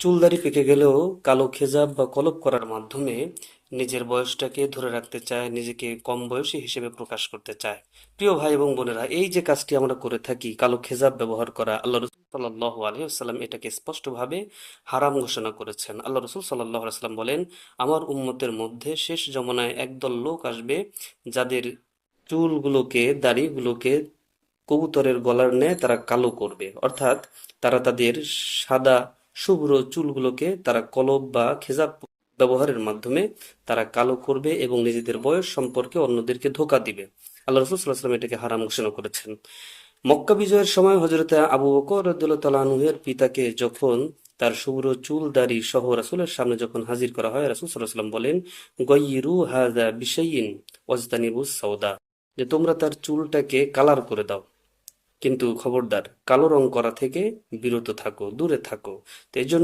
চুলদাড়ি পেকে গেলেও কালো খেজাব বা কলপ করার মাধ্যমে নিজের বয়সটাকে ধরে রাখতে চায়, নিজেকে কম বয়সী হিসেবে প্রকাশ করতে চায়। প্রিয় ভাই এবং বোনেরা, এই যে কাজটি আমরা করে থাকি, কালো খেজাব ব্যবহার করা, আল্লাহ রসুল সাল্লাহ আলহিহাল্লাম এটাকে স্পষ্টভাবে হারাম ঘোষণা করেছেন। আল্লাহ রসুল সাল্লাহ সাল্লাম বলেন, আমার উম্মতের মধ্যে শেষ জমানায় একদল লোক আসবে যাদের চুলগুলোকে, দাড়িগুলোকে কবুতরের গলার ন্যায় তারা কালো করবে। অর্থাৎ তারা তাদের সাদা শুভ্র চুলগুলোকে তারা কলব বা খেজাব ব্যবহারের মাধ্যমে তারা কালো করবে এবং নিজেদের বয়স সম্পর্কে অন্যদেরকে ধোঁকা দিবে। আল্লাহ রসুল সাল্লাল্লাহু আলাইহি ওয়াসাল্লাম এটাকে হারাম ঘোষণা করেছেন। মক্কা বিজয়ের সময় হযরতে আবু বকর রাদিয়াল্লাহু তাআলা আনহু-এর পিতাকে যখন তার শুভ্র চুল দাড়ি সহ রাসূলের সামনে যখন হাজির করা হয়, রাসূল সাল্লাল্লাহু আলাইহি ওয়াসাল্লাম বলেন, গায়্যিরু হাযা বিশাইইন ওয়াজতানিবুস সাওদা, যে তোমরা তার চুলটাকে কালার করে দাও, কিন্তু খবরদার কালো রং করা থেকে বিরত থাকো, দূরে থাকো। তো এই জন্য